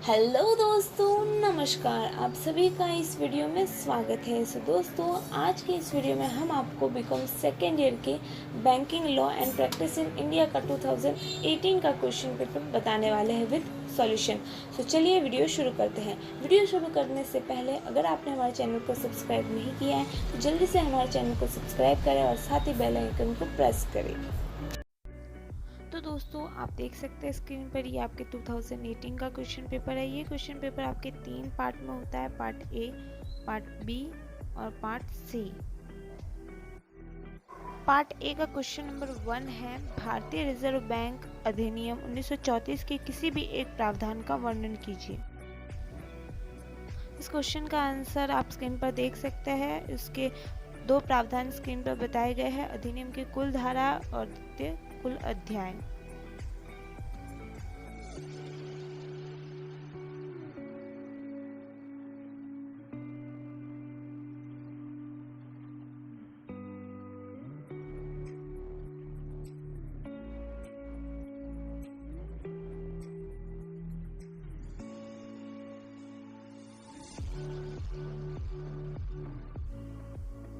Hello दोस्तों, नमस्कार। आप सभी का इस वीडियो में स्वागत है। दोस्तों, आज के इस वीडियो में हम आपको बीकॉम सेकेंड ईयर के banking law and practice in India का 2018 का क्वेश्चन पेपर बताने वाले हैं विद सॉल्यूशन। चलिए वीडियो शुरू करते हैं। वीडियो शुरू करने से पहले अगर आपने हमारे चैनल को सब्सक्राइब नहीं किया है तो जल्दी से हमारे चैनल को सब्सक्राइब करें और साथ ही बेल आइकन को प्रेस करें। तो दोस्तों, आप देख सकते हैं स्क्रीन पर ये आपके 2018 का क्वेश्चन पेपर है। ये क्वेश्चन पेपर आपके 3 पार्ट में होता है, पार्ट ए, पार्ट बी और पार्ट सी। पार्ट ए का क्वेश्चन नंबर 1 है, भारतीय रिजर्व बैंक अधिनियम 1934 के किसी भी एक प्रावधान का वर्णन कीजिए। इस क्वेश्चन का आंसर आप स्क्रीन पर देख सकते हैं। इसके 2 प्रावधान स्क्रीन पर बताए गए हैं, अधिनियम की कुल धारा और द्वितीय कुल अध्याय।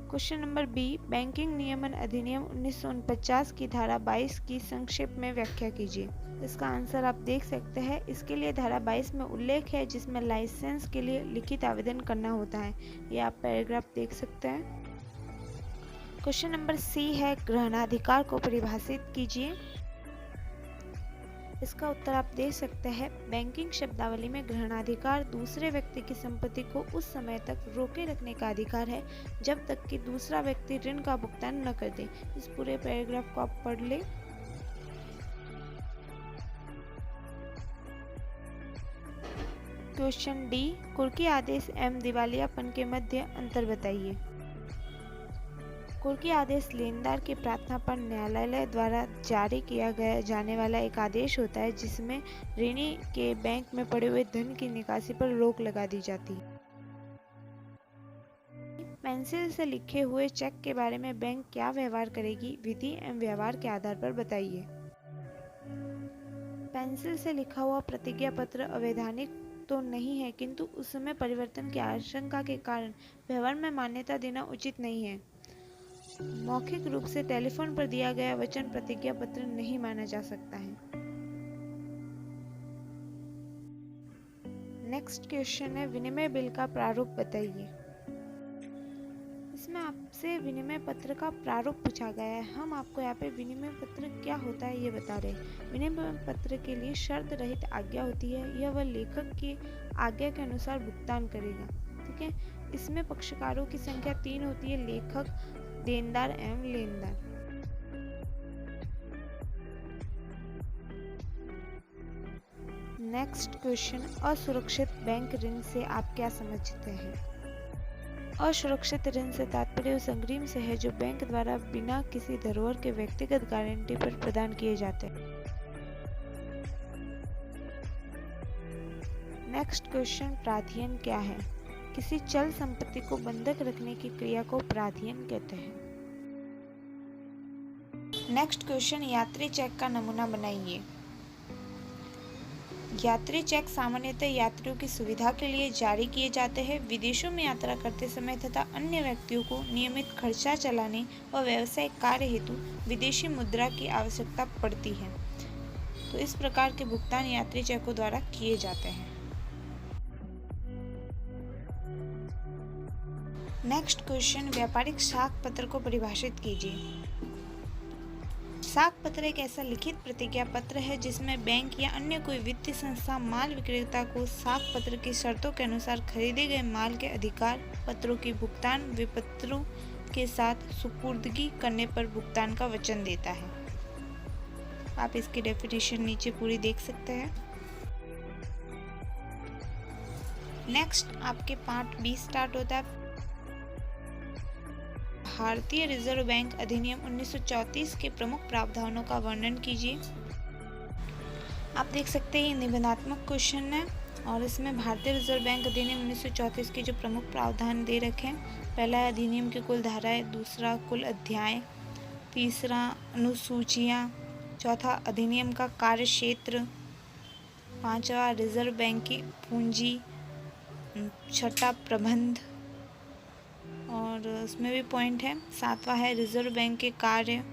क्वेश्चन नंबर बी, बैंकिंग नियमन अधिनियम 1949 की धारा 22 की संक्षेप में व्याख्या कीजिए। इसका आंसर आप देख सकते हैं। इसके लिए धारा 22 में उल्लेख है जिसमें लाइसेंस के लिए लिखित आवेदन करना होता है। ये आप पैराग्राफ देख सकते हैं। क्वेश्चन नंबर सी है, ग्रहणाधिकार को परिभाषित कीजिए। इसका उत्तर आप दे सकते हैं। बैंकिंग शब्दावली में ग्रहणाधिकार दूसरे व्यक्ति की संपत्ति को उस समय तक रोके रखने का अधिकार है जब तक कि दूसरा व्यक्ति ऋण का भुगतान न कर दे। इस पूरे पैराग्राफ को आप पढ़ लें। क्वेश्चन डी, कुर्की आदेश एवं दिवालियापन के मध्य अंतर बताइए। कुर्की आदेश लेनदार की प्रार्थना पर न्यायालय द्वारा जारी किया गया जाने वाला एक आदेश होता है जिसमें ऋणी के बैंक में पड़े हुए धन की निकासी पर रोक लगा दी जाती है। पेंसिल से लिखे हुए चेक के बारे में बैंक क्या व्यवहार करेगी, विधि एवं व्यवहार के आधार पर बताइए। पेंसिल से लिखा हुआ प्रतिज्ञा पत्र अवैधानिक तो नहीं है, किंतु उसमें परिवर्तन की आशंका के कारण व्यवहार में मान्यता देना उचित नहीं है। मौखिक रूप से टेलीफोन पर दिया गया वचन प्रतिज्ञा पत्र नहीं माना जा सकता है। नेक्स्ट क्वेश्चन है, विनिमय बिल का प्रारूप बताइए। इसमें आपसे विनिमय पत्र का प्रारूप पूछा गया है। हम आपको यहाँ पे विनिमय पत्र क्या होता है ये बता रहे हैं। विनिमय पत्र के लिए शर्त रहित आज्ञा होती है। यह वह लेखक की आज्ञा के अनुसार भुगतान करेगा। ठीक है। इसमें पक्षकारों की संख्या 3 होती है, लेखक, देनदार एवं लेनदार। नेक्स्ट क्वेश्चन, असुरक्षित बैंक ऋण से आप क्या समझते हैं। असुरक्षित ऋण से तात्पर्य उस अग्रिम से है जो बैंक द्वारा बिना किसी धरोहर के व्यक्तिगत गारंटी पर प्रदान किए जाते हैं। नेक्स्ट क्वेश्चन, प्राधियन क्या है। किसी चल संपत्ति को बंधक रखने की क्रिया को प्राधियन कहते हैं। नेक्स्ट क्वेश्चन, यात्री चेक का नमूना बनाइए। यात्री चेक सामान्यतः यात्रियों की सुविधा के लिए जारी किए जाते हैं। विदेशों में यात्रा करते समय तथा अन्य व्यक्तियों को नियमित खर्चा चलाने व व्यावसायिक कार्य हेतु विदेशी मुद्रा की आवश्यकता पड़ती है, तो इस प्रकार के भुगतान यात्री चेकों द्वारा किए जाते हैं। नेक्स्ट क्वेश्चन, व्यापारिक साख पत्र को परिभाषित कीजिए। साख पत्र एक ऐसा लिखित प्रतिज्ञा पत्र है जिसमें बैंक या अन्य कोई वित्तीय संस्था माल विक्रेता को साख पत्र की शर्तों के अनुसार खरीदे गए माल के अधिकार पत्रों की भुगतान विपत्रों के साथ सुपुर्दगी करने पर भुगतान का वचन देता है। आप इसकी डेफिनेशन नीचे पूरी देख सकते हैं। नेक्स्ट आपके पार्ट बी स्टार्ट होता है। भारतीय रिजर्व बैंक अधिनियम 1934 के प्रमुख प्रावधानों का वर्णन कीजिए। आप देख सकते हैं ये निबंधात्मक क्वेश्चन है और इसमें भारतीय रिजर्व बैंक अधिनियम 1934 के जो प्रमुख प्रावधान दे रखे हैं, पहला है अधिनियम की कुल धाराएं, दूसरा कुल अध्याय, तीसरा अनुसूचियाँ, चौथा अधिनियम का कार्य क्षेत्र, 5वां रिजर्व बैंक की पूंजी, 6ठा प्रबंध और उसमें भी पॉइंट है। 7वां है रिजर्व बैंक के कार्य।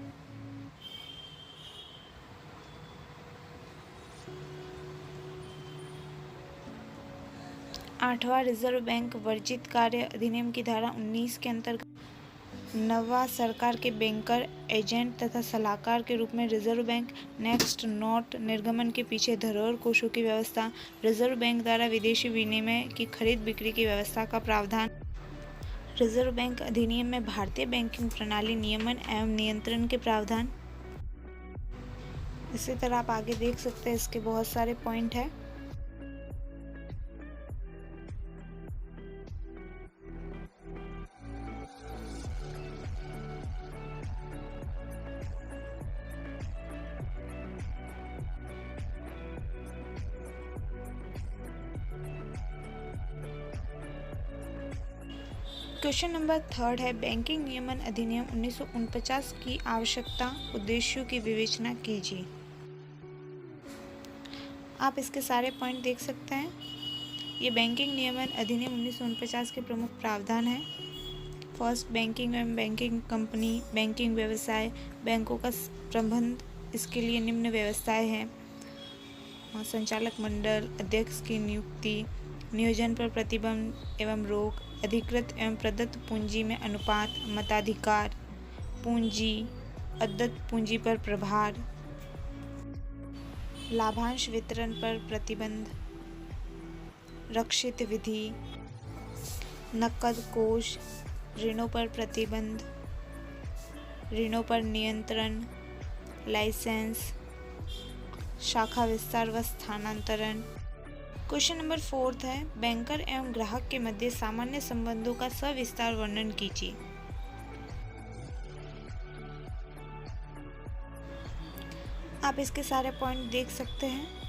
8वां रिजर्व बैंक वर्जित कार्य अधिनियम की धारा 19 के अंतर्गत। 9वां सरकार के बैंकर, एजेंट तथा सलाहकार के रूप में रिजर्व बैंक। नेक्स्ट, नोट निर्गमन के पीछे धरोहर कोषों की व्यवस्था। रिजर्व बैंक द्वारा विदेशी विनिमय की खरीद बिक्री की व्यवस्था का प्रावधान। रिजर्व बैंक अधिनियम में भारतीय बैंकिंग प्रणाली नियमन एवं नियंत्रण के प्रावधान। इसी तरह आप आगे देख सकते हैं, इसके बहुत सारे पॉइंट हैं। क्वेश्चन नंबर 3 है, बैंकिंग नियमन अधिनियम 1949 की आवश्यकता, उद्देश्यों की विवेचना कीजिए। आप इसके सारे पॉइंट देख सकते हैं। ये बैंकिंग नियमन अधिनियम 1949 के प्रमुख प्रावधान हैं। फर्स्ट, बैंकिंग एवं बैंकिंग कंपनी, बैंकिंग व्यवसाय, बैंकों का प्रबंध, इसके लिए निम्न व्यवस्थाएं हैं। संचालक मंडल, अध्यक्ष की नियुक्ति, नियोजन पर प्रतिबंध एवं रोक, अधिकृत एवं प्रदत्त पूंजी में अनुपात, मताधिकार, पूंजी, अदत्त पूंजी पर प्रभार, लाभांश वितरण पर प्रतिबंध, रक्षित विधि, नकद कोष, ऋणों पर प्रतिबंध, ऋणों पर नियंत्रण, लाइसेंस, शाखा विस्तार व स्थानांतरण। क्वेश्चन नंबर 4 है, बैंकर एवं ग्राहक के मध्य सामान्य संबंधों का सविस्तार वर्णन कीजिए। आप इसके सारे पॉइंट देख सकते हैं।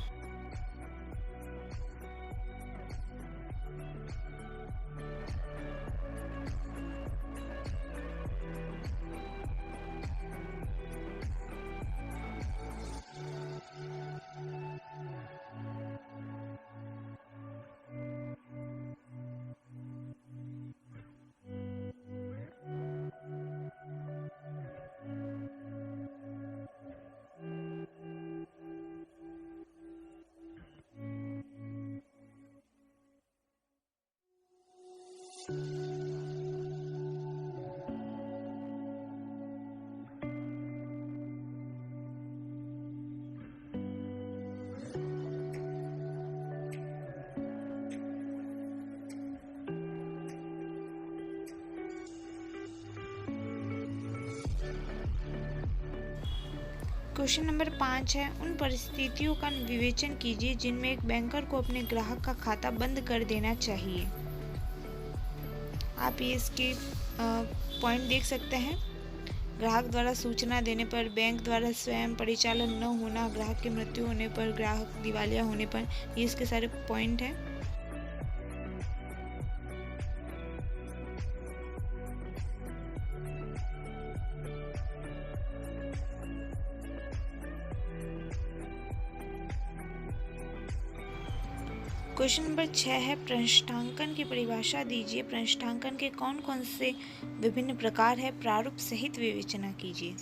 क्वेश्चन नंबर 5 है, उन परिस्थितियों का विवेचन कीजिए जिनमें एक बैंकर को अपने ग्राहक का खाता बंद कर देना चाहिए। आप ये इसके पॉइंट देख सकते हैं। ग्राहक द्वारा सूचना देने पर, बैंक द्वारा स्वयं परिचालन न होना, ग्राहक की मृत्यु होने पर, ग्राहक दिवालिया होने पर, ये इसके सारे पॉइंट हैं। क्वेश्चन नंबर 6 है, प्रतिष्ठांकन की परिभाषा दीजिए। प्रतिष्ठांकन के कौन कौन से विभिन्न प्रकार है, प्रारूप सहित विवेचना कीजिए।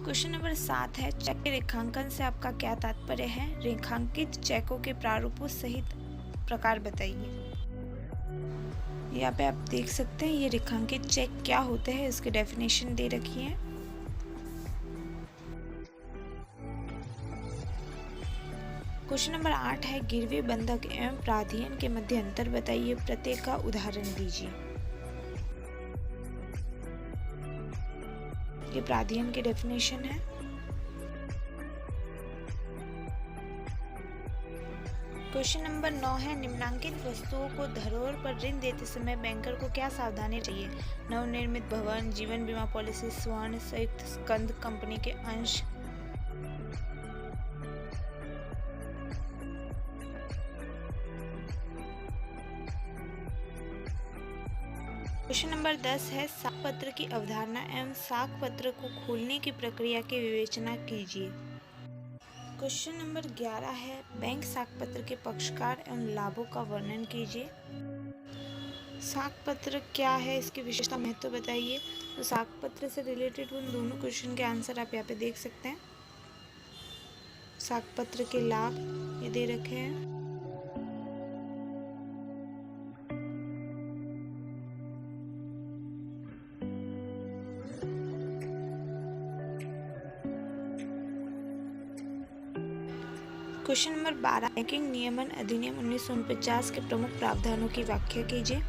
क्वेश्चन नंबर 7 है, चेक के रेखांकन से आपका क्या तात्पर्य है। रेखांकित चेकों के प्रारूपों सहित प्रकार बताइए। यहाँ पे आप देख सकते हैं, ये रेखांकित चेक क्या होते हैं, इसकी डेफिनेशन दे रखी है। क्वेश्चन नंबर 8 है, गिरवी बंधक एवं प्राधियन के मध्य अंतर बताइए, प्रत्येक का उदाहरण दीजिए। ये प्राधियन की डेफिनेशन है। क्वेश्चन नंबर 9 है, निम्नांकित वस्तुओं को धरोहर पर ऋण देते समय बैंकर को क्या सावधानी चाहिए। नवनिर्मित भवन, जीवन बीमा पॉलिसी, स्वर्ण, संयुक्त स्कंध कंपनी के अंश। क्वेश्चन नंबर 10 है साख पत्र की अवधारणा एवं साख पत्र को खोलने की प्रक्रिया की विवेचना कीजिए। क्वेश्चन नंबर 11 है बैंक साख पत्र के पक्षकार एवं लाभों का वर्णन कीजिए। साख पत्र क्या है, इसकी विशेषता महत्व बताइए। तो साख पत्र से रिलेटेड उन दोनों क्वेश्चन के आंसर आप यहाँ पे देख सकते हैं। साख पत्र के लाभ ये दे रखे हैं। क्वेश्चन नंबर 12 बैंकिंग नियमन अधिनियम 1949 के प्रमुख प्रावधानों की व्याख्या कीजिए।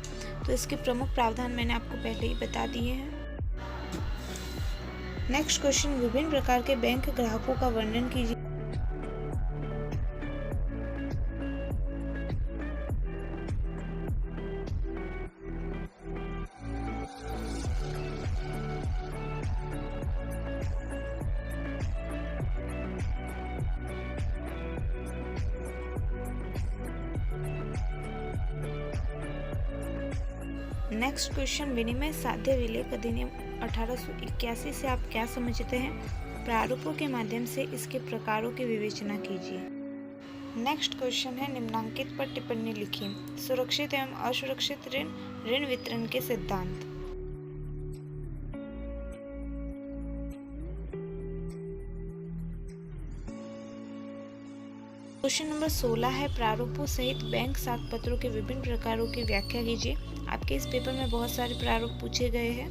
तो इसके प्रमुख प्रावधान मैंने आपको पहले ही बता दिए हैं। नेक्स्ट क्वेश्चन विभिन्न प्रकार के बैंक ग्राहकों का वर्णन कीजिए। नेक्स्ट क्वेश्चन विनिमय साध्य विलेख अधिनियम 1881 से आप क्या समझते हैं? प्रारूपों के माध्यम से इसके प्रकारों की विवेचना कीजिए। नेक्स्ट क्वेश्चन है निम्नांकित पर टिप्पणी लिखिए। सुरक्षित एवं असुरक्षित ऋण, ऋण वितरण के सिद्धांत। क्वेश्चन नंबर 16 है प्रारूपों सहित बैंक साख पत्रों के विभिन्न प्रकारों की व्याख्या कीजिए। आपके इस पेपर में बहुत सारे प्रारूप पूछे गए हैं।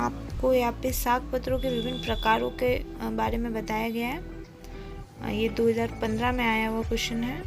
आपको यहाँ पे साख पत्रों के विभिन्न प्रकारों के बारे में बताया गया है। ये 2015 में आया हुआ क्वेश्चन है।